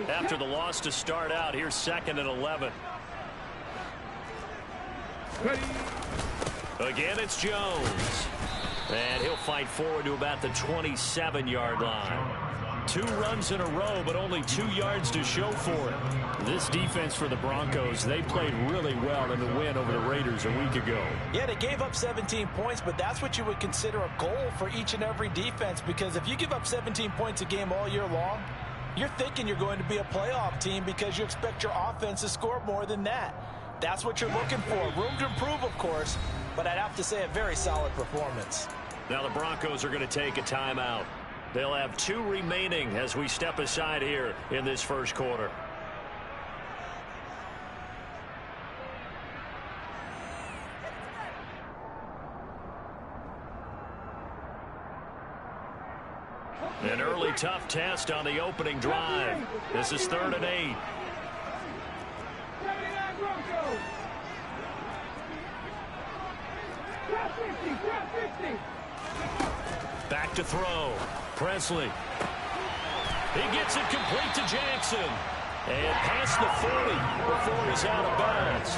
After the loss to start out, here's 2nd and 11. Again, it's Jones. And he'll fight forward to about the 27-yard line. 2 runs in a row, but only 2 yards to show for it. This defense for the Broncos, they played really well in the win over the Raiders a week ago. Yeah, they gave up 17 points, but that's what you would consider a goal for each and every defense, because if you give up 17 points a game all year long, you're thinking you're going to be a playoff team because you expect your offense to score more than that. That's what you're looking for. Room to improve, of course, but I'd have to say a very solid performance. Now the Broncos are going to take a timeout. They'll have 2 remaining as we step aside here in this first quarter. An early tough test on the opening drive. This is 3rd and 8. Back to throw. Presley. He gets it complete to Jackson. And past the 40 before he's out of bounds.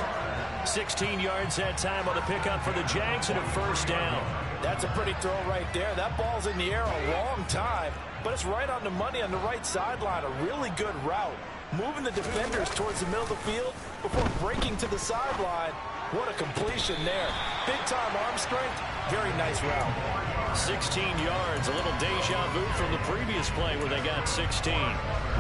16 yards that time on the pickup for the Jags and a first down. That's a pretty throw right there. That ball's in the air a long time, but it's right on the money on the right sideline. A really good route. Moving the defenders towards the middle of the field before breaking to the sideline. What a completion there. Big-time arm strength. Very nice route. 16 yards. A little deja vu from the previous play where they got 16.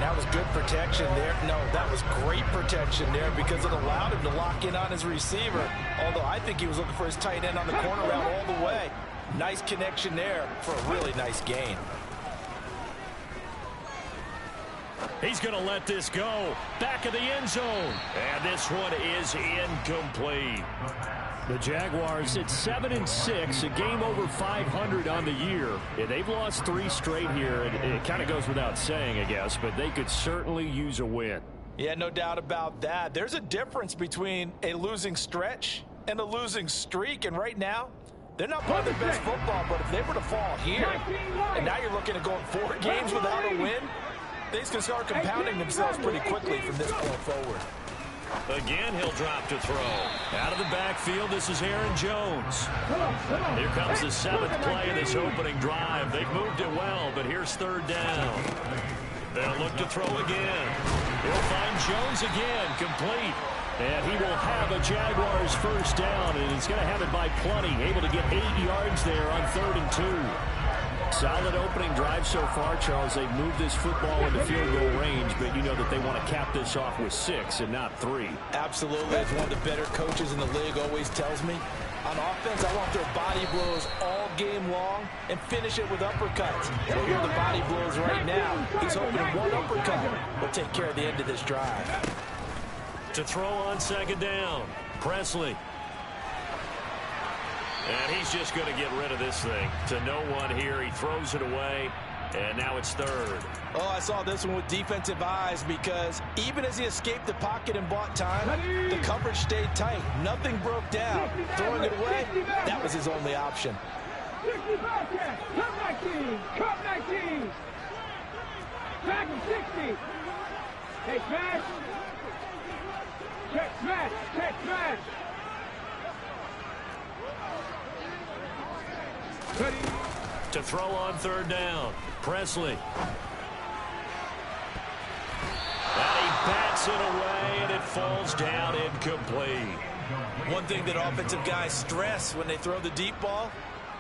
That was good protection there. No, that was great protection there because it allowed him to lock in on his receiver. Although I think he was looking for his tight end on the corner route all the way. Nice connection there for a really nice gain. He's going to let this go. Back of the end zone. And this one is incomplete. The Jaguars at 7-6, a game over 500 on the year. And they've lost 3 straight here. And it kind of goes without saying, I guess, but they could certainly use a win. Yeah, no doubt about that. There's a difference between a losing stretch and a losing streak. And right now, they're not playing their best football, but if they were to fall here, and now you're looking at going 4 games without a win, things can start compounding themselves pretty quickly from this point forward. Again, he'll drop to throw. Out of the backfield, this is Aaron Jones. Here comes the 7th play of this opening drive. They've moved it well, but here's 3rd down. They'll look to throw again. He'll find Jones again, complete. And he will have a Jaguars first down, and he's going to have it by plenty. Able to get 8 yards there on 3rd and 2. Solid opening drive so far, Charles. They've moved this football into field goal range, but you know that they want to cap this off with 6 and not 3. Absolutely. As one of the better coaches in the league always tells me, on offense, I want their body blows all game long and finish it with uppercuts. So here are the body blows right now. He's hoping one uppercut will take care of the end of this drive. To throw on 2nd down, Presley. And he's just going to get rid of this thing. To no one here. He throws it away. And now it's 3rd. Oh, I saw this one with defensive eyes because even as he escaped the pocket and bought time, the coverage stayed tight. Nothing broke down. Throwing it away, that was his only option. Come 19. Come 19. Back 60. Hey, smash. Check smash. Check smash. To throw on 3rd down, Presley. And he bats it away, and it falls down incomplete. One thing that offensive guys stress when they throw the deep ball,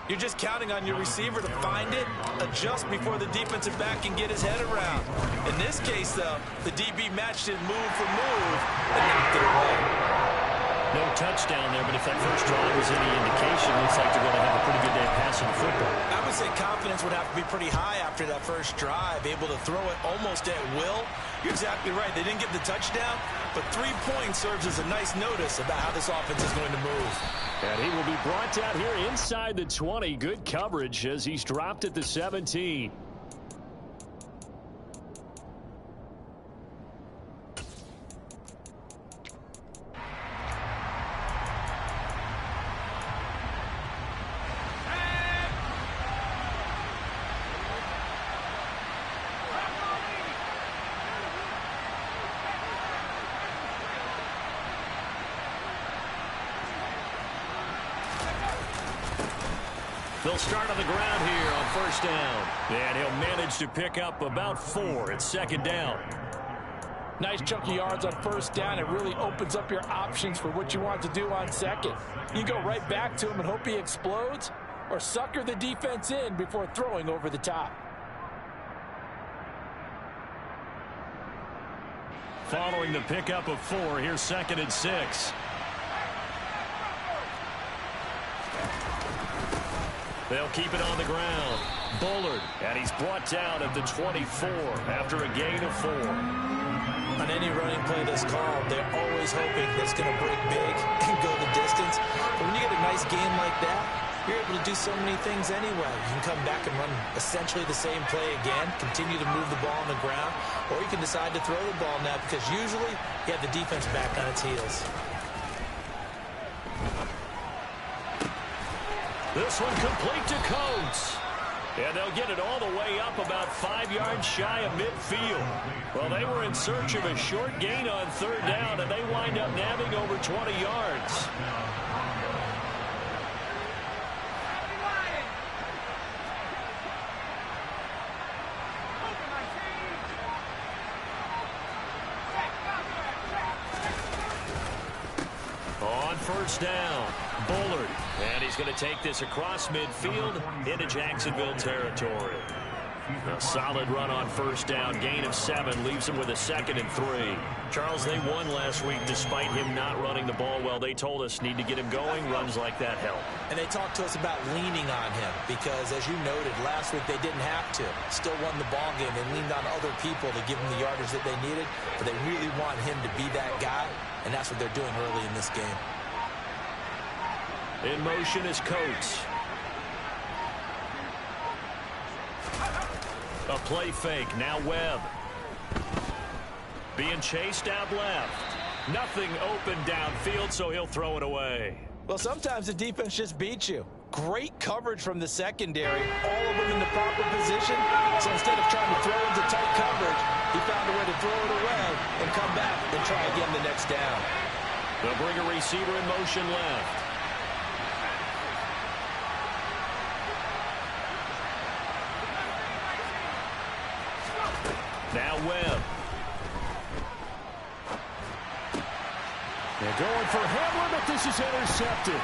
you're just counting on your receiver to find it, adjust before the defensive back can get his head around. In this case, though, the DB matched it move for move and knocked it away. No touchdown there, but if that first drive was any indication, it looks like they're going to have a pretty good day passing the football. I would say confidence would have to be pretty high after that first drive, able to throw it almost at will. You're exactly right. They didn't get the touchdown, but 3 points serves as a nice notice about how this offense is going to move. And he will be brought down here inside the 20. Good coverage as he's dropped at the 17. They'll start on the ground here on first down. And he'll manage to pick up about 4 at second down. Nice chunk of yards on first down. It really opens up your options for what you want to do on second. You go right back to him and hope he explodes, or sucker the defense in before throwing over the top. Following the pickup of 4, here's 2nd and 6. They'll keep it on the ground. Bullard, and he's brought down at the 24 after a gain of 4. On any running play that's called, they're always hoping that it's going to break big and go the distance. But when you get a nice gain like that, you're able to do so many things anyway. You can come back and run essentially the same play again, continue to move the ball on the ground, or you can decide to throw the ball now because usually you have the defense back on its heels. This one complete to Coates. And they'll get it all the way up about 5 yards shy of midfield. Well, they were in search of a short gain on third down, and they wind up nabbing over 20 yards. On first down, Bullard. And he's going to take this across midfield into Jacksonville territory. A solid run on first down. Gain of 7 leaves him with a 2nd and 3. Charles, they won last week despite him not running the ball well. They told us need to get him going. Runs like that help. And they talked to us about leaning on him because, as you noted, last week they didn't have to. Still won the ball game. They leaned on other people to give them the yardage that they needed. But they really want him to be that guy, and that's what they're doing early in this game. In motion is Coates. A play fake. Now Webb. Being chased out left. Nothing open downfield, so he'll throw it away. Well, sometimes the defense just beats you. Great coverage from the secondary. All of them in the proper position. So instead of trying to throw into tight coverage, he found a way to throw it away and come back and try again the next down. They'll bring a receiver in motion left. Now Webb. They're going for Hamlin, but this is intercepted.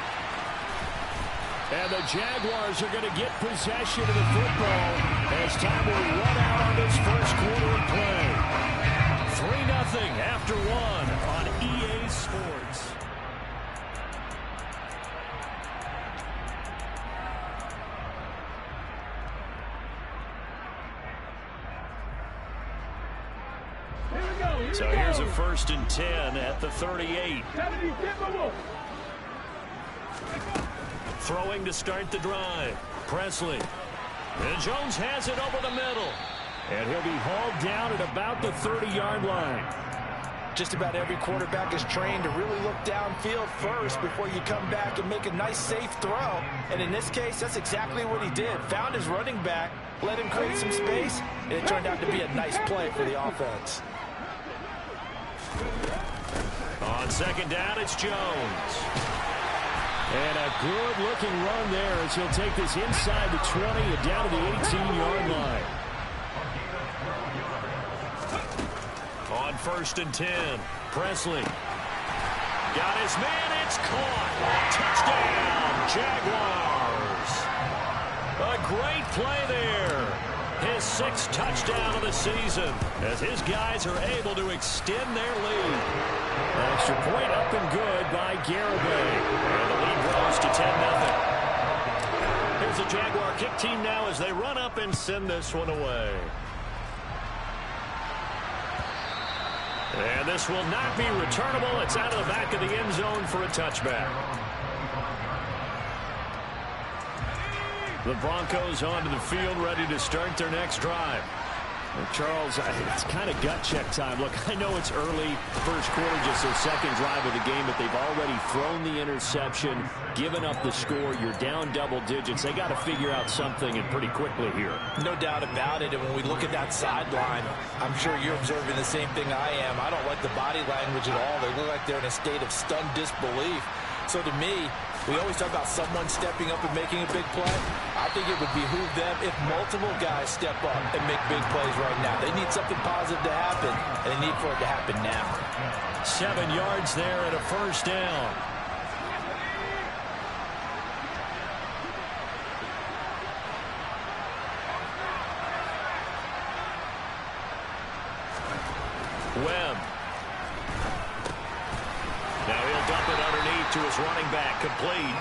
And the Jaguars are going to get possession of the football as time will run out on this first quarter of play. 3-0 after 1 on EA Sports. So here's a 1st and 10 at the 38. Throwing to start the drive. Presley. And Jones has it over the middle. And he'll be hauled down at about the 30-yard line. Just about every quarterback is trained to really look downfield first before you come back and make a nice, safe throw. And in this case, that's exactly what he did. Found his running back, let him create some space, and it turned out to be a nice play for the offense. On second down, it's Jones. And a good-looking run there as he'll take this inside the 20 and down to the 18-yard line. On 1st and 10, Presley. Got his man, it's caught. Touchdown, Jaguars. A great play there. His 6th touchdown of the season as his guys are able to extend their lead. An extra point up and good by Garibay. And the lead grows to 10-0. Here's the Jaguar kick team now as they run up and send this one away. And this will not be returnable. It's out of the back of the end zone for a touchback. The Broncos onto the field, ready to start their next drive. Well, Charles, it's kind of gut check time. Look, I know it's early, first quarter, just their 2nd drive of the game, but they've already thrown the interception, given up the score. You're down double digits. They got to figure out something, and pretty quickly here. No doubt about it. And when we look at that sideline, I'm sure you're observing the same thing I am. I don't like the body language at all. They look like they're in a state of stunned disbelief. So to me, We always talk about someone stepping up and making a big play. I think it would behoove them if multiple guys step up and make big plays right now. They need something positive to happen, and they need for it to happen now. 7 yards there and a first down. Webb. Now he'll dump it underneath to his running back, complete.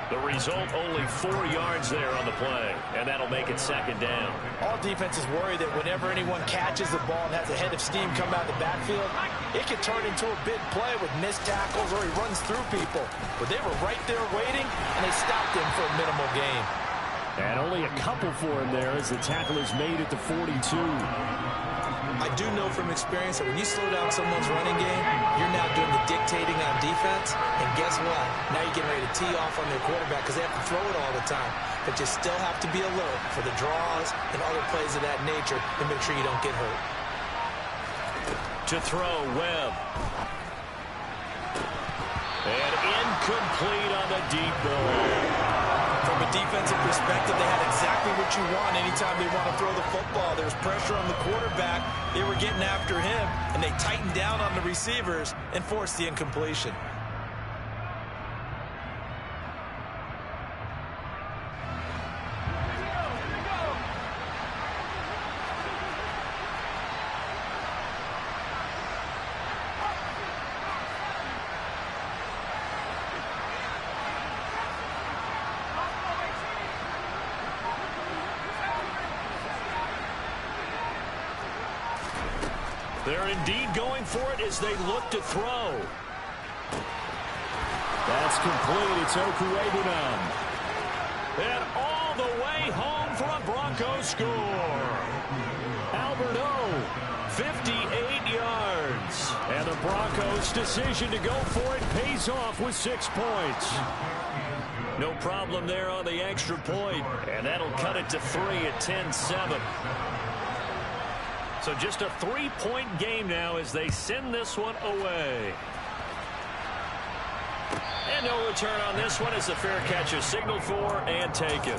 The result, only 4 yards there on the play, and that'll make it second down. All defenses worry that whenever anyone catches the ball and has a head of steam come out of the backfield, it can turn into a big play with missed tackles or he runs through people. But they were right there waiting, and they stopped him for a minimal gain. And only a couple for him there as the tackle is made at the 42. I do know from experience that when you slow down someone's running game, you're now doing the dictating on defense. And guess what? Now you're getting ready to tee off on their quarterback because they have to throw it all the time. But you still have to be alert for the draws and other plays of that nature to make sure you don't get hurt. To throw, Webb. And incomplete on the deep ball. From a defensive perspective, they had exactly what you want anytime they want to throw the football. There's pressure on the quarterback. They were getting after him, and they tightened down on the receivers and forced the incompletion. They're indeed going for it as they look to throw. That's complete. It's Okuegbunam. And all the way home for a Broncos score. Alberto, 58 yards. And the Broncos' decision to go for it pays off with 6 points. No problem there on the extra point. And that'll cut it to 3 at 10-7. So just a 3-point game now as they send this one away. And no return on this one as the fair catch is signaled for and taken.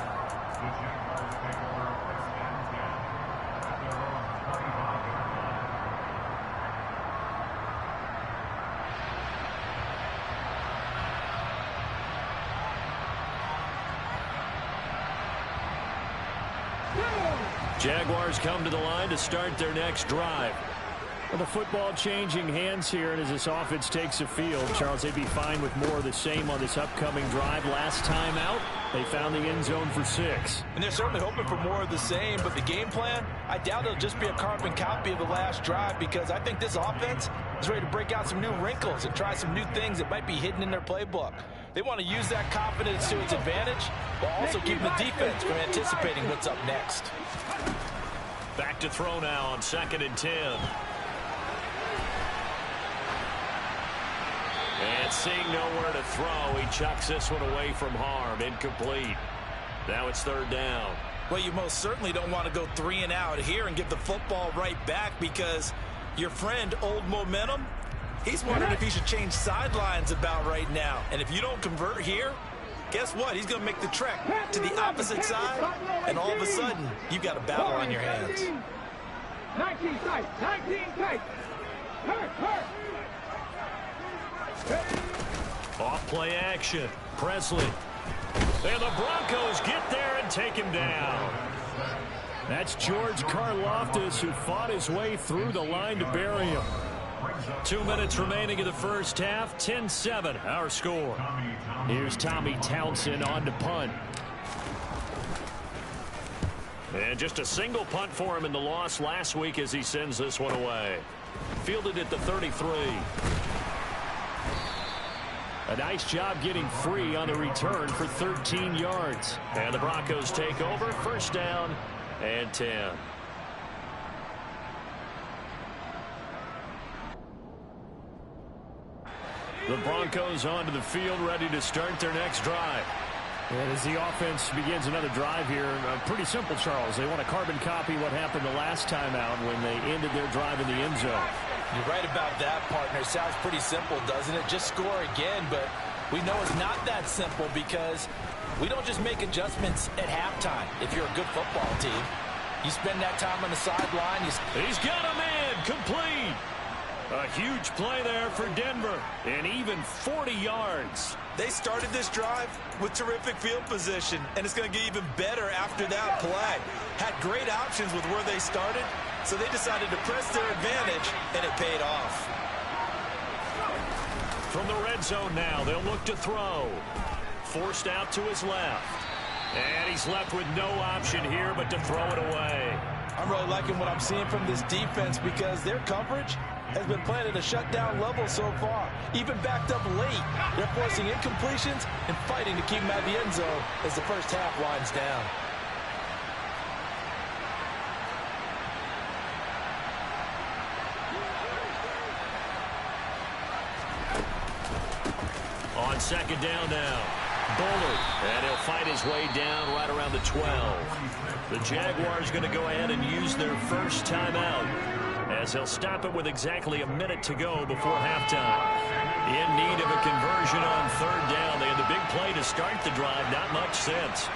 Jaguars come to the line to start their next drive. Well, the football changing hands here, and as this offense takes the field, Charles, they'd be fine with more of the same on this upcoming drive. Last time out, they found the end zone for 6. And they're certainly hoping for more of the same, but the game plan, I doubt it'll just be a carbon copy of the last drive because I think this offense is ready to break out some new wrinkles and try some new things that might be hidden in their playbook. They want to use that confidence to its advantage, while also keeping the defense from anticipating what's up next. Back to throw now on 2nd and 10. And seeing nowhere to throw, he chucks this one away from harm. Incomplete. Now it's 3rd down. Well, you most certainly don't want to go 3 and out here and give the football right back because your friend, Old Momentum, he's wondering if he should change sidelines about right now. And if you don't convert here, guess what? He's going to make the trek to the opposite side, and all of a sudden, you've got a battle on your hands. 19 tight, 19 tight. Hurt. Off play action. Presley. And the Broncos get there and take him down. That's George Karlaftis who fought his way through the line to bury him. 2 minutes remaining in the first half. 10-7, our score. Here's Tommy Townsend on to punt. And just a single punt for him in the loss last week as he sends this one away. Fielded at the 33. A nice job getting free on the return for 13 yards. And the Broncos take over. 1st down and 10. The Broncos onto the field, ready to start their next drive. And as the offense begins another drive here, pretty simple, Charles. They want to carbon copy what happened the last time out when they ended their drive in the end zone. You're right about that, partner. Sounds pretty simple, doesn't it? Just score again, but We know it's not that simple because we don't just make adjustments at halftime if you're a good football team. You spend that time on the sideline. He's got a man complete. A huge play there for Denver, and even 40 yards. They started this drive with terrific field position, and it's going to get even better after that play. Had great options with where they started, so they decided to press their advantage, and it paid off. From the red zone now, they'll look to throw. Forced out to his left. And he's left with no option here but to throw it away. I'm really liking what I'm seeing from this defense because their coverage has been playing at a shutdown level so far. Even backed up late, they're forcing incompletions and fighting to keep them out of the end zone as the first half winds down. On second down now. Bullard, and he'll fight his way down right around the 12. The Jaguars going to go ahead and use their first timeout as they'll stop it with exactly a minute to go before halftime. In need of a conversion on third down. They had the big play to start the drive, not much since.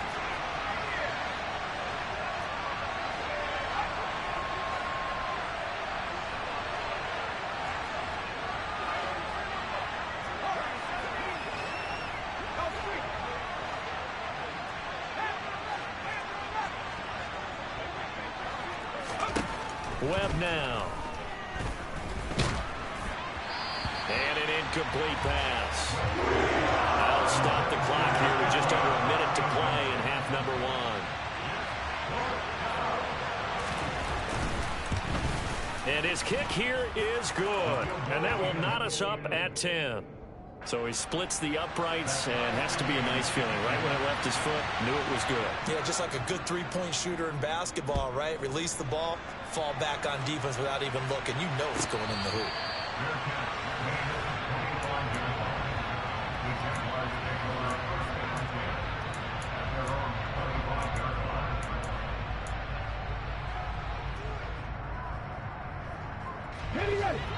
Webb now. And an incomplete pass. That'll stop the clock here with just under a minute to play in half number one. And his kick here is good. And that will knot us up at 10. So he splits the uprights and has to be a nice feeling. Right when it left his foot, knew it was good. Yeah, just like a good three-point shooter in basketball, right? Release the ball, fall back on defense without even looking. You know it's going in the hoop.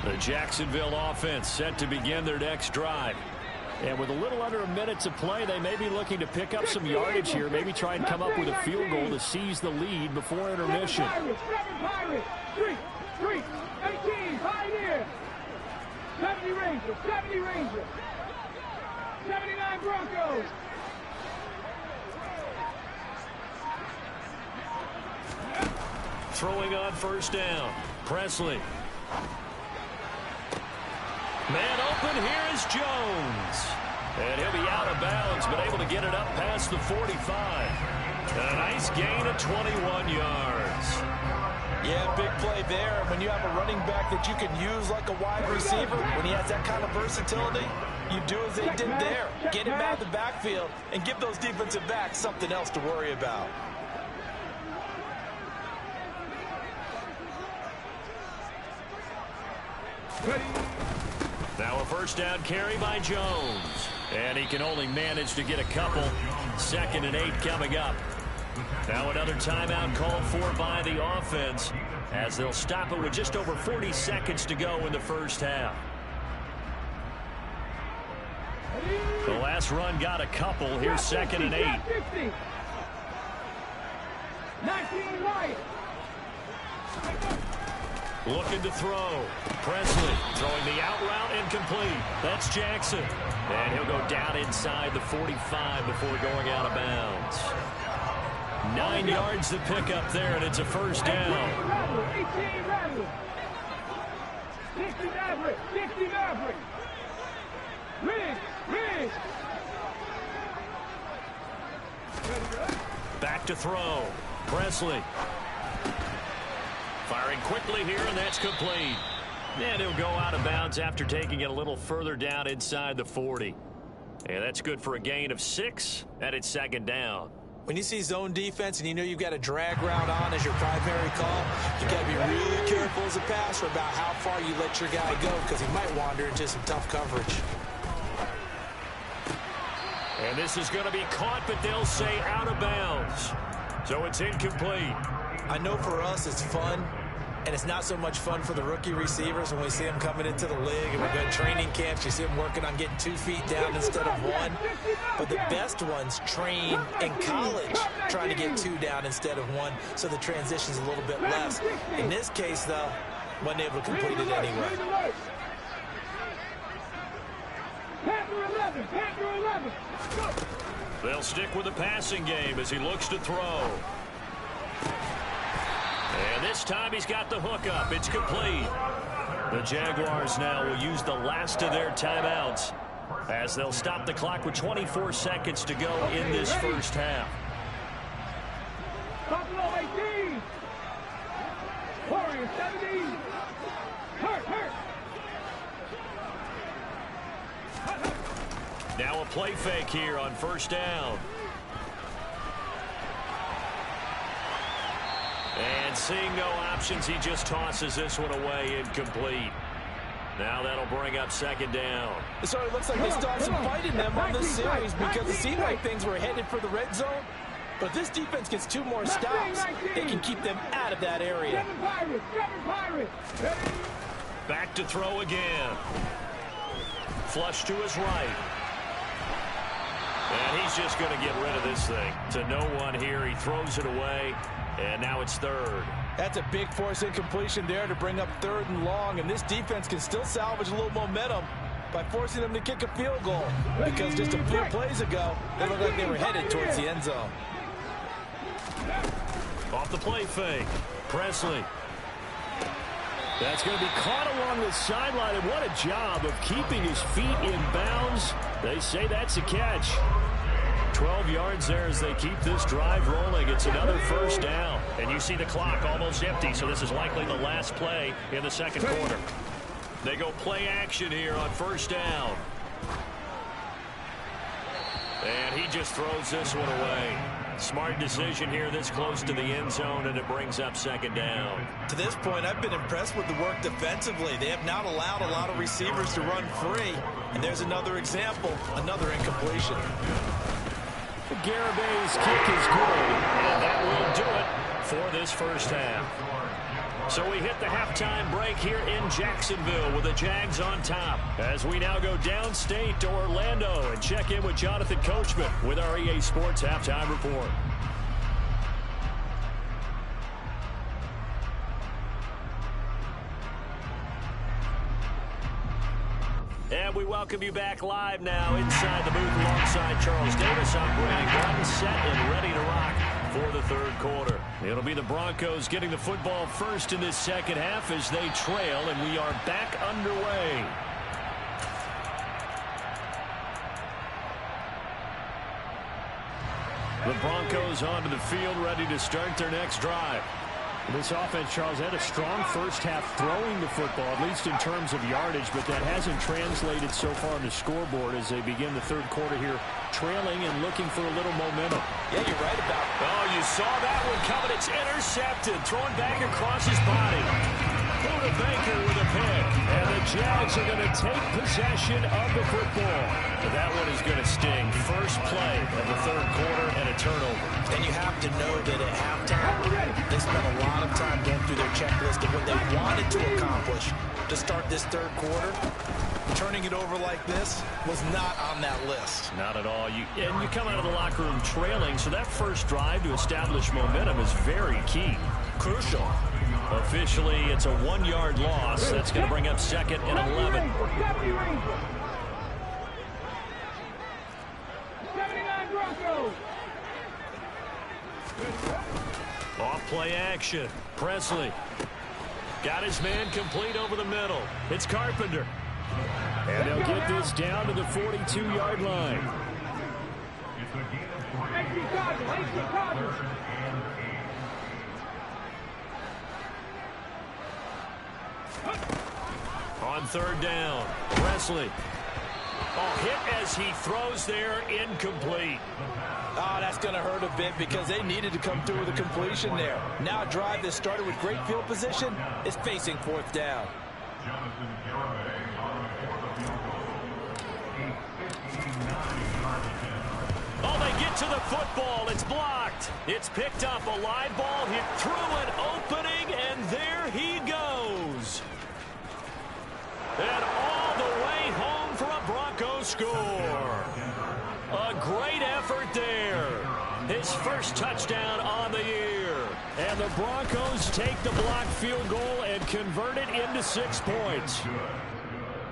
The Jacksonville offense set to begin their next drive. And with a little under a minute to play, they may be looking to pick up some yardage here, maybe try and come up with a field goal to seize the lead before intermission. 7 Pirates, 3, 18, Pioneers, 70 Rangers, 79 Broncos. Throwing on first down, Presley. Man open, here is Jones. And he'll be out of bounds, but able to get it up past the 45. A nice gain of 21 yards. Yeah, big play there. When you have a running back that you can use like a wide receiver, when he has that kind of versatility, you do as they did there. Get him out of the backfield and give those defensive backs something else to worry about. Now a first down carry by Jones. And he can only manage to get a couple. 2nd and 8 coming up. Now another timeout called for by the offense as they'll stop it with just over 40 seconds to go in the first half. The last run got a couple. Here's 2nd and 8. 19 right. Looking to throw. Presley throwing the out route incomplete. That's Jackson. And he'll go down inside the 45 before going out of bounds. 9 yards to pick up there, and it's a first down. 18 Rattle. 60 Maverick. 60 Maverick. Riggs. Back to throw. Presley. Firing quickly here, and that's complete. And he'll go out of bounds after taking it a little further down inside the 40. And that's good for a gain of 6, and it's 2nd down. When you see zone defense and you know you've got a drag route on as your primary call, you've got to be really careful as a passer about how far you let your guy go because he might wander into some tough coverage. And this is going to be caught, but they'll say out of bounds. So it's incomplete. I know for us it's fun And it's not so much fun for the rookie receivers when we see them coming into the league and we go to training camps. You see them working on getting 2 feet down instead of 1. But the best ones train in college trying to get 2 down instead of 1, so the transition's a little bit less. In this case, though, wasn't able to complete it anyway. They'll stick with the passing game as he looks to throw. And this time he's got the hook up. It's complete. The Jaguars now will use the last of their timeouts as they'll stop the clock with 24 seconds to go in this first half. Buffalo 18. Warriors 17. Hurt. Now a play fake here on first down. And seeing no options, he just tosses this one away, incomplete. Now that'll bring up second down. It sort of looks like they stopped some fight in them on this series because it seemed like things were headed for the red zone. But if this defense gets 2 more stops, they can keep them out of that area. Back to throw again. Flush to his right. And he's just going to get rid of this thing. To no one here, he throws it away. And now it's third. That's a big force incompletion there to bring up 3rd and long. And this defense can still salvage a little momentum by forcing them to kick a field goal. Because just a few plays ago, they looked like they were headed towards the end zone. Off the play fake. Presley. That's going to be caught along the sideline. And what a job of keeping his feet in bounds. They say that's a catch. 12 yards there as they keep this drive rolling. It's another first down. And you see the clock almost empty, so this is likely the last play in the second quarter. They go play action here on first down. And he just throws this one away. Smart decision here this close to the end zone, and it brings up second down. To this point, I've been impressed with the work defensively. They have not allowed a lot of receivers to run free. And there's another example, another incompletion. Garabay's kick is good, and that will do it for this first half. So we hit the halftime break here in Jacksonville with the Jags on top as we now go downstate to Orlando and check in with Jonathan Coachman with our EA Sports Halftime Report. And we welcome you back live now inside the booth alongside Charles Davis. I'm Brandon Gordon, set and ready to rock for the third quarter. It'll be the Broncos getting the football first in this second half as they trail, and we are back underway. The Broncos onto the field, ready to start their next drive. This offense, Charles, had a strong first half throwing the football, at least in terms of yardage, but that hasn't translated so far on the scoreboard as they begin the third quarter here, trailing and looking for a little momentum. Yeah, you're right about it. Oh, you saw that one coming. It's intercepted, thrown back across his body. Buda Baker with a pick, and the Jags are going to take possession of the football. But that one is going to sting. First play of the third quarter and a turnover. And you have to know that at halftime, they spent a lot of time going through their checklist of what they wanted to accomplish to start this third quarter. Turning it over like this was not on that list. Not at all. You come out of the locker room trailing, so that first drive to establish momentum is very key. Crucial. Officially, it's a 1-yard loss. That's going to bring up second and 11. 79 Broncos. Off play action. Presley got his man complete over the middle. It's Carpenter. And they'll get this down to the 42-yard line. On third down, Presley. Oh, hit as he throws there, incomplete. Oh, that's going to hurt a bit because they needed to come through with a completion there. Now a drive that started with great field position is facing fourth down. Oh, they get to the football. It's blocked. It's picked up. A live ball hit through an opening, and And there he goes. And all the way home for a Broncos score. A great effort there. His first touchdown on the year. And the Broncos take the blocked field goal and convert it into 6 points.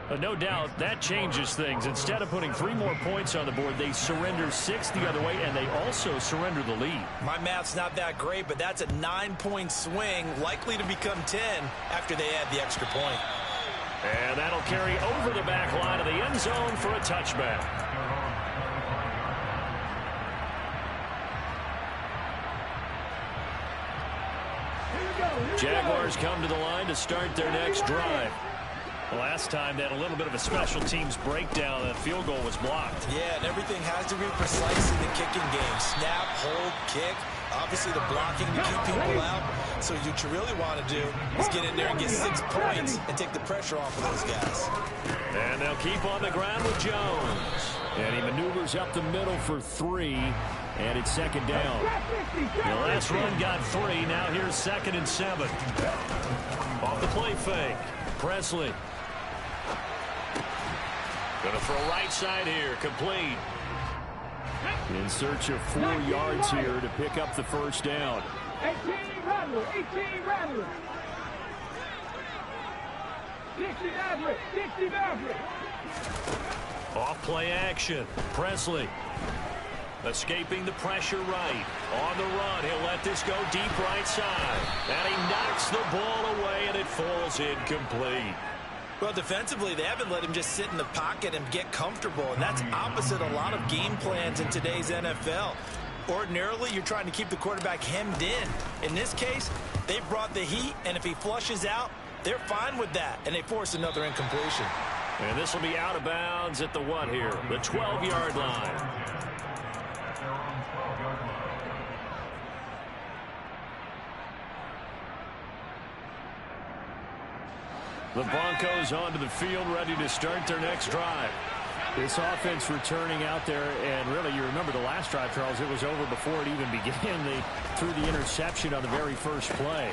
But no doubt that changes things. Instead of putting 3 more points on the board, they surrender 6 the other way, and they also surrender the lead. My math's not that great, but that's a 9-point swing, likely to become 10 after they add the extra point. And that'll carry over the back line of the end zone for a touchback. Jaguars come to the line to start their next drive. Last time they had a little bit of a special teams breakdown. That field goal was blocked. Yeah, and everything has to be precise in the kicking game. Snap, hold, kick. Obviously, the blocking to keep people out. So what you really want to do is get in there and get 6 points and take the pressure off of those guys. And they'll keep on the ground with Jones. And he maneuvers up the middle for 3. And it's second down. The last run got 3. Now here's 2nd and 7. Off the play fake. Presley. Going to throw right side here. Complete. In search of 4 yards here to pick up the first down. 18 Rattler, 18 Rattler. 60 Maverick, 60 Maverick. Off play action. Presley. Escaping the pressure right. On the run, he'll let this go deep right side. And he knocks the ball away, and it falls incomplete. Well, defensively, they haven't let him just sit in the pocket and get comfortable, and that's opposite a lot of game plans in today's NFL. Ordinarily, you're trying to keep the quarterback hemmed in. In this case, they brought the heat, and if he flushes out, they're fine with that, and they force another incompletion. And this will be out of bounds at the what here? The 12-yard line. The Broncos onto the field, ready to start their next drive. This offense returning out there, and really, you remember the last drive, Charles, it was over before it even began. They threw the interception on the very first play.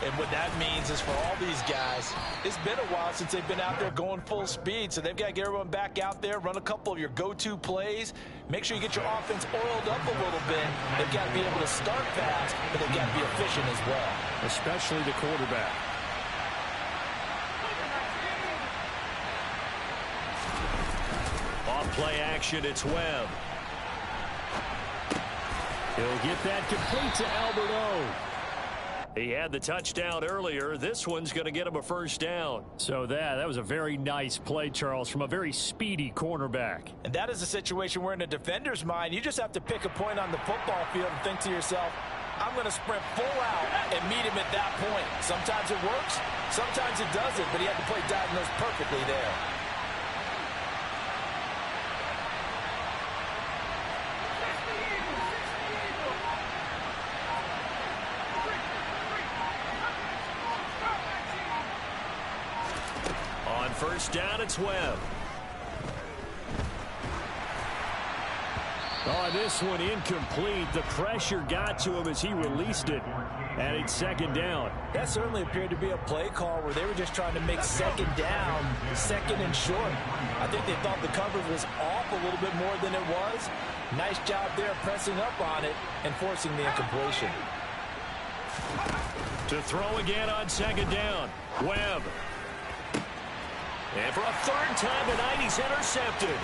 And what that means is for all these guys, it's been a while since they've been out there going full speed, so they've got to get everyone back out there, run a couple of your go-to plays, make sure you get your offense oiled up a little bit. They've got to be able to start fast, but they've got to be efficient as well. Especially the quarterback. Off play action, it's Webb. He'll get that complete to Alberto. He had the touchdown earlier. This one's going to get him a first down. So that was a very nice play, Charles, from a very speedy cornerback. And that is a situation where in a defender's mind, you just have to pick a point on the football field and think to yourself, I'm going to sprint full out and meet him at that point. Sometimes it works, sometimes it doesn't, but he had the play diagnosed perfectly there. First down, it's Webb. Oh, this one incomplete. The pressure got to him as he released it. And it's second down. That certainly appeared to be a play call where they were just trying to make second down, second and short. I think they thought the coverage was off a little bit more than it was. Nice job there pressing up on it and forcing the incompletion. To throw again on second down. Webb. And for a third time tonight, he's intercepted.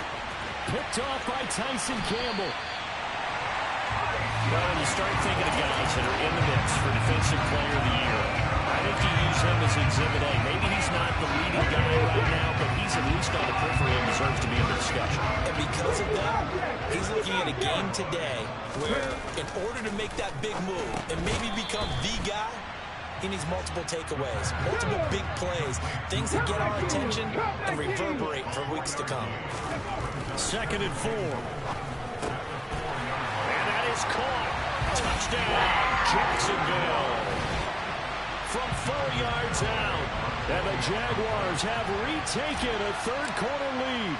Picked off by Tyson Campbell. Well, when you start thinking of guys that are in the mix for Defensive Player of the Year, I think you use him as Exhibit A. Maybe he's not the leading guy right now, but he's at least on the periphery and deserves to be in the discussion. And because of that, he's looking at a game today where in order to make that big move and maybe become the guy, he needs multiple takeaways, multiple big plays, things that get our attention and reverberate for weeks to come. 2nd and 4. And that is caught. Touchdown, Jacksonville. From 4 yards out. And the Jaguars have retaken a third-quarter lead.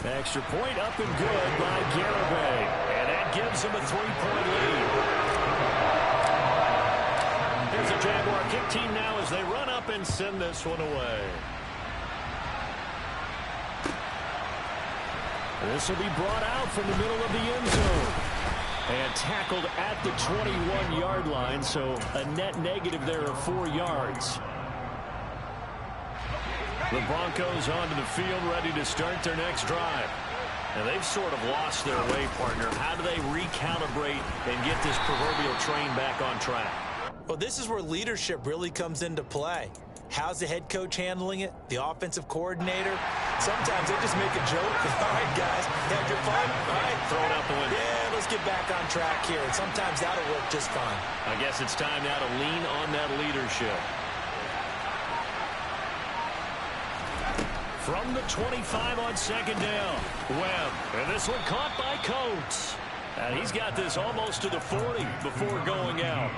Extra point up and good by Garibay. And that gives him a 3-point lead. Jaguar kick team now as they run up and send this one away. This will be brought out from the middle of the end zone. And tackled at the 21-yard line, so a net negative there of 4 yards. The Broncos onto the field, ready to start their next drive. And they've sort of lost their way, partner. How do they recalibrate and get this proverbial train back on track? Well, this is where leadership really comes into play. How's the head coach handling it? The offensive coordinator? Sometimes they just make a joke. All right, guys, had your fun? All right, throw it out the window. Yeah, let's get back on track here. And sometimes that'll work just fine. I guess it's time now to lean on that leadership. From the 25 on second down, Webb. And this one caught by Coates. And he's got this almost to the 40 before going out.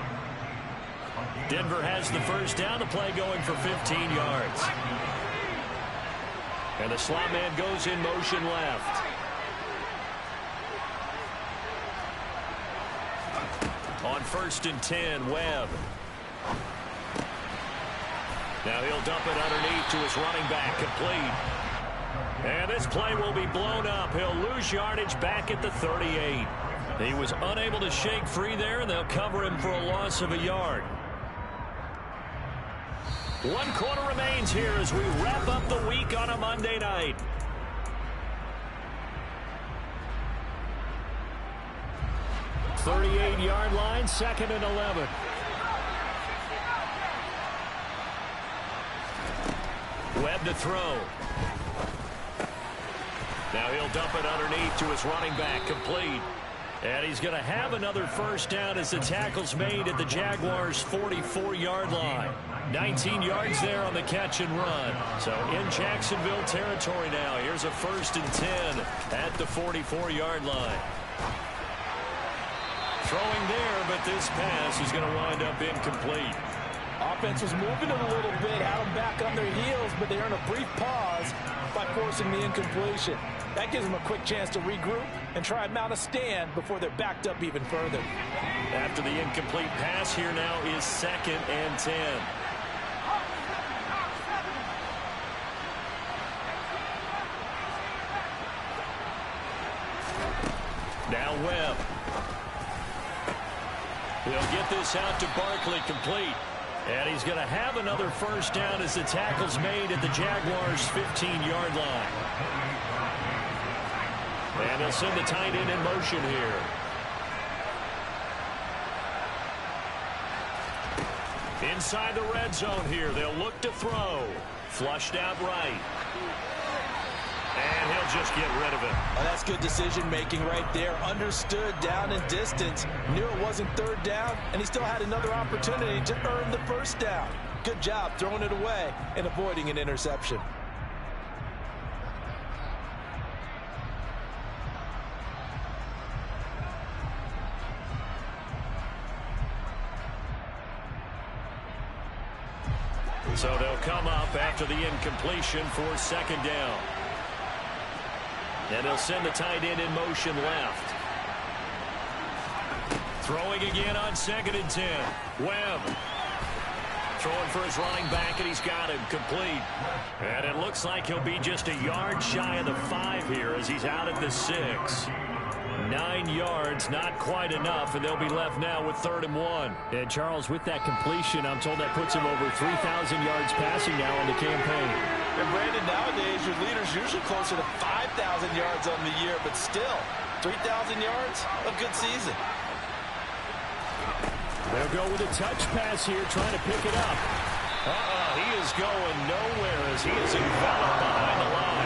Denver has the first down, the play going for 15 yards. And the slot man goes in motion left. On 1st and 10, Webb. Now he'll dump it underneath to his running back, complete. And this play will be blown up. He'll lose yardage back at the 38. He was unable to shake free there, and they'll cover him for a loss of a yard. 1 quarter remains here as we wrap up the week on a Monday night. "38-yard line, 2nd and 11. Webb to throw. Now he'll dump it underneath to his running back, complete. And he's going to have another first down as the tackle's made at the Jaguars' 44-yard line. 19 yards there on the catch and run. So in Jacksonville territory now. Here's a 1st and 10 at the 44-yard line. Throwing there, but this pass is going to wind up incomplete. Offense was moving it a little bit, had them back on their heels, but they earn a brief pause by forcing the incompletion. That gives them a quick chance to regroup and try and mount a stand before they're backed up even further. After the incomplete pass, here now is 2nd and 10. Now Webb. He'll get this out to Barkley, complete. And he's going to have another first down as the tackle's made at the Jaguars' 15-yard line. And they'll send the tight end in motion here. Inside the red zone here. They'll look to throw. Flushed out right. And he'll just get rid of it. Oh, that's good decision-making right there. Understood down and distance. Knew it wasn't 3rd down, and he still had another opportunity to earn the first down. Good job throwing it away and avoiding an interception. So they'll come up after the incompletion for 2nd down. And they'll send the tight end in motion left. Throwing again on 2nd and 10. Webb. Throwing for his running back, and he's got him, complete. And it looks like he'll be just a yard shy of the 5 here as he's out at the 6. 9 yards, not quite enough, and they'll be left now with 3rd and 1. And Charles, with that completion, I'm told that puts him over 3,000 yards passing now on the campaign. And Brandon, nowadays your leader's usually closer to 5,000 yards on the year, but still, 3,000 yards, a good season. They'll go with a touch pass here, trying to pick it up. He is going nowhere as he is enveloped behind the line.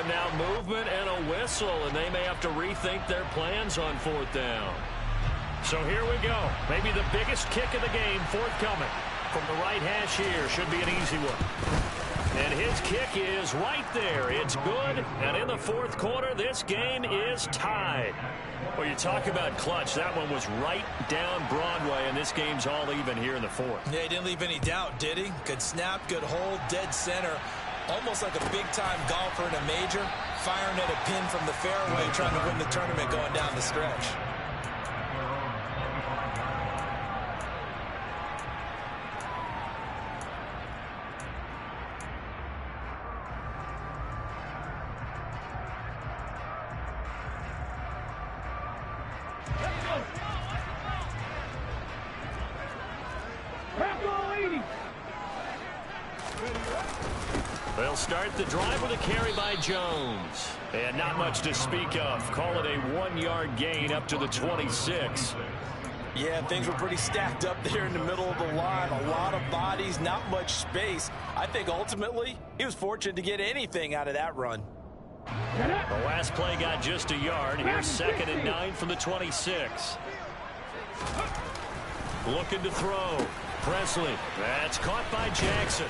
Now movement and a whistle, and they may have to rethink their plans on 4th down. So here we go. Maybe the biggest kick of the game forthcoming. From the right hash here, should be an easy one. And his kick is right there. It's good. And in the fourth quarter, this game is tied. Well, you talk about clutch. That one was right down Broadway, and this game's all even here in the fourth. Yeah, he didn't leave any doubt, did he? Good snap, good hold, dead center. Almost like a big-time golfer in a major, firing at a pin from the fairway, trying to win the tournament going down the stretch. They'll start the drive with a carry by Jones. And not much to speak of. Call it a 1-yard gain up to the 26. Yeah, things were pretty stacked up there in the middle of the line. A lot of bodies, not much space. I think ultimately he was fortunate to get anything out of that run. The last play got just a yard. Here's 2nd and 9 from the 26. Looking to throw. Presley. That's caught by Jackson.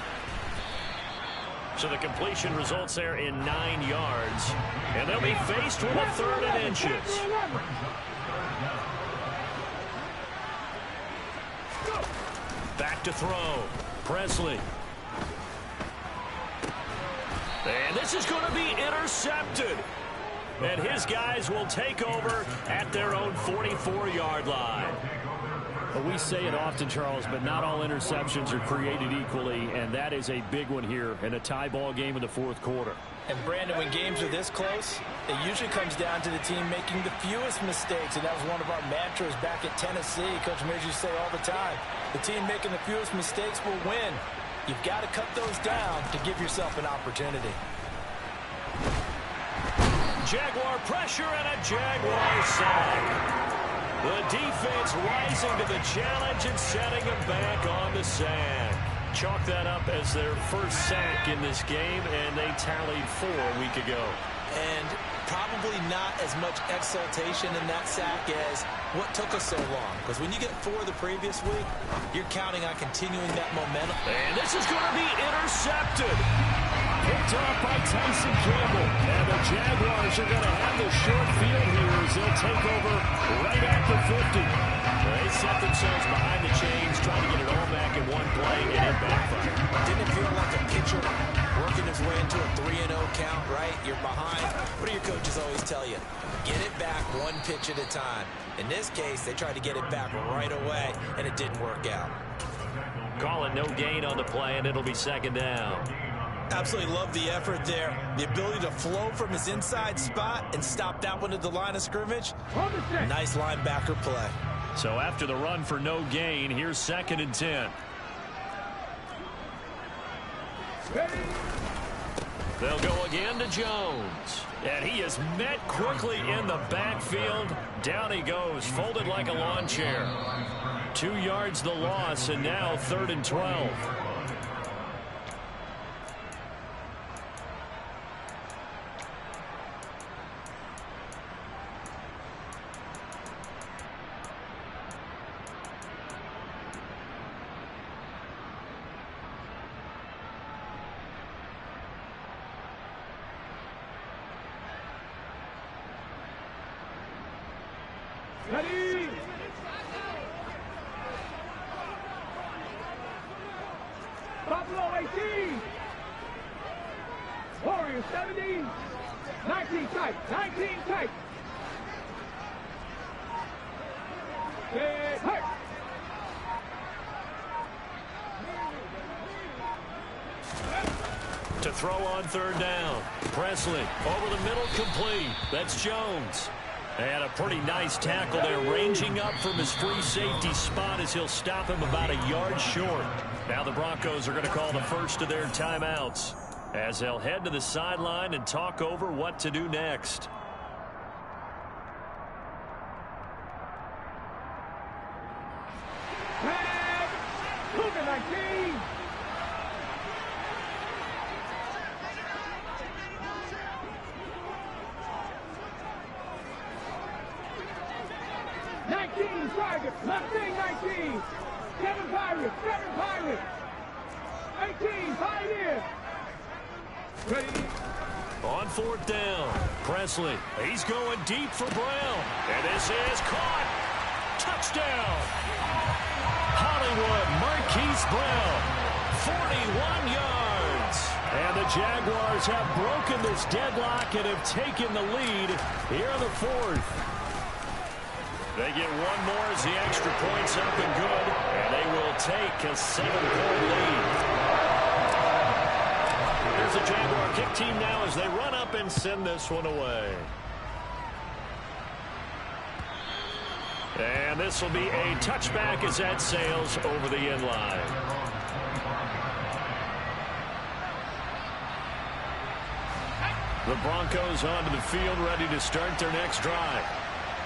So the completion results there in 9 yards. And they'll be faced with a 3rd and inches. Back to throw. Presley. And this is going to be intercepted. And his guys will take over at their own 44-yard line. We say it often, Charles, but not all interceptions are created equally, and that is a big one here in a tie ball game in the fourth quarter. And, Brandon, when games are this close, it usually comes down to the team making the fewest mistakes, and that was one of our mantras back at Tennessee. Coach Mears used to say all the time, the team making the fewest mistakes will win. You've got to cut those down to give yourself an opportunity. Jaguar pressure and a Jaguar sack. The defense rising to the challenge and setting them back on the sack. Chalk that up as their first sack in this game, and they tallied 4 a week ago. And probably not as much exultation in that sack as what took us so long. Because when you get 4 the previous week, you're counting on continuing that momentum. And this is going to be intercepted. Picked off by Tyson Campbell. And the Jaguars are going to have the short field here as they'll take over right at the 50. They set themselves behind the chains, trying to get it all back in one play, and it backfired. Didn't it feel like a pitcher working his way into a 3-0 count, right? You're behind. What do your coaches always tell you? Get it back one pitch at a time. In this case, they tried to get it back right away, and it didn't work out. Call it no gain on the play, and it'll be 2nd down. Absolutely love the effort there. The ability to flow from his inside spot and stop that one at the line of scrimmage. Nice linebacker play. So after the run for no gain, here's 2nd and 10. They'll go again to Jones. And he is met quickly in the backfield. Down he goes, folded like a lawn chair. 2 yards the loss, and now 3rd and 12. Ready! Buffalo 18! Warriors 17! 19 tight! 19 tight! Get hurt! To throw on 3rd down. Presley over the middle, complete. That's Jones. And a pretty nice tackle there, ranging up from his free safety spot as he'll stop him about a yard short. Now the Broncos are going to call the first of their timeouts as they'll head to the sideline and talk over what to do next. Cougar 19! Tigers, left wing 19, 7 Pirates, 18 Pioneers, Ready. On fourth down, Presley. He's going deep for Brown. And this is caught. Touchdown. Hollywood Marquise Brown. 41 yards. And the Jaguars have broken this deadlock and have taken the lead here in the fourth. They get one more as the extra point's up and good. And they will take a 7-point lead. Here's the Jaguar kick team now as they run up and send this one away. And this will be a touchback as that sails over the end line. The Broncos onto the field, ready to start their next drive.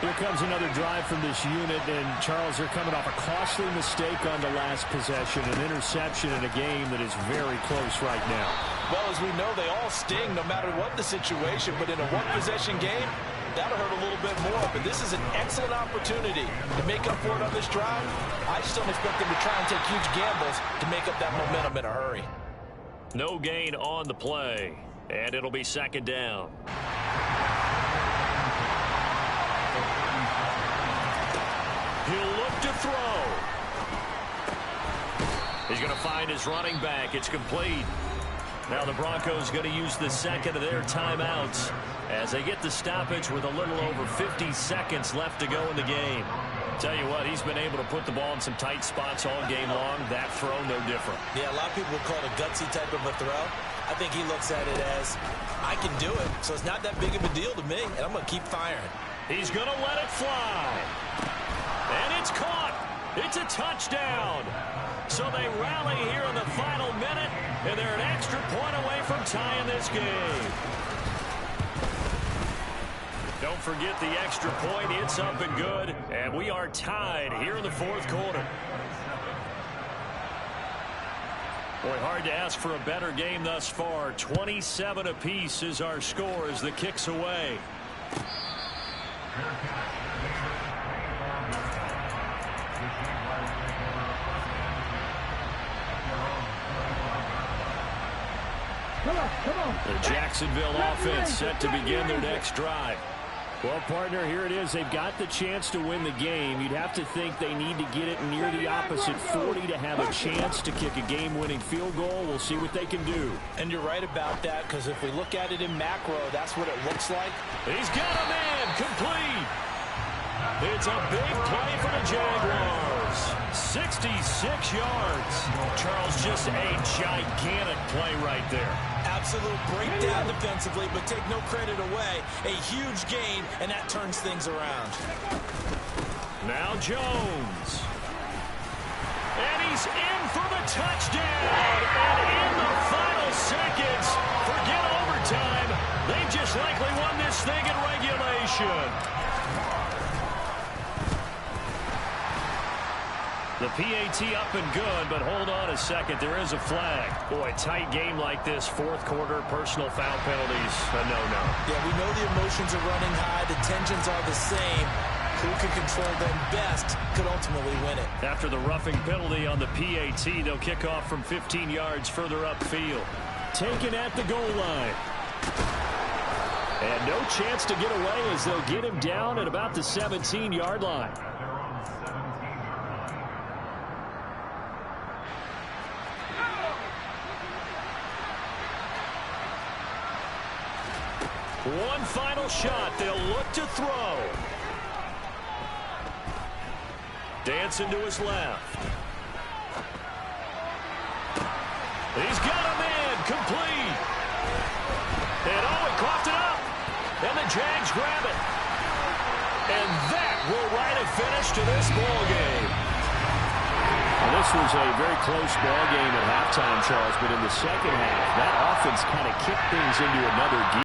Here comes another drive from this unit, and Charles, they're coming off a costly mistake on the last possession, an interception in a game that is very close right now. Well, as we know, they all sting no matter what the situation, but in a one-possession game, that'll hurt a little bit more. But this is an excellent opportunity to make up for it on this drive. I just don't expect them to try and take huge gambles to make up that momentum in a hurry. No gain on the play, and it'll be second down. He'll look to throw. He's going to find his running back. It's complete. Now the Broncos going to use the second of their timeouts as they get the stoppage with a little over 50 seconds left to go in the game. Tell you what, he's been able to put the ball in some tight spots all game long. That throw, no different. Yeah, a lot of people would call it a gutsy type of a throw. I think he looks at it as, I can do it, so it's not that big of a deal to me, and I'm going to keep firing. He's going to let it fly. And it's caught. It's a touchdown. So they rally here in the final minute, and they're an extra point away from tying this game. Don't forget the extra point. It's up and good, and we are tied here in the fourth quarter. Boy, hard to ask for a better game thus far. 27 apiece is our score as the kick's away. Come on. The Jacksonville offense set to begin their next drive. Well, partner, here it is. They've got the chance to win the game. You'd have to think they need to get it near the opposite 40 to have a chance to kick a game-winning field goal. We'll see what they can do. And you're right about that, because if we look at it in macro, that's what it looks like. He's got a man complete. It's a big play for the Jaguars. 66 yards. Charles, just a gigantic play right there. Absolute breakdown defensively, but take no credit away. A huge gain, and that turns things around. Now Jones. And he's in for the touchdown. And in the final seconds, forget overtime. They just likely won this thing in regulation. The PAT up and good, but hold on a second. There is a flag. Boy, tight game like this, fourth quarter, personal foul penalties, a no-no. Yeah, we know the emotions are running high. The tensions are the same. Who can control them best could ultimately win it. After the roughing penalty on the PAT, they'll kick off from 15 yards further upfield. Taken at the goal line. And no chance to get away as they'll get him down at about the 17-yard line. One final shot. They'll look to throw. Dancing to his left. He's got a man complete. And he coughed it up. And the Jags grab it. And that will write a finish to this ball game. Well, this was a very close ball game at halftime, Charles, but in the second half, that offense kind of kicked things into another gear.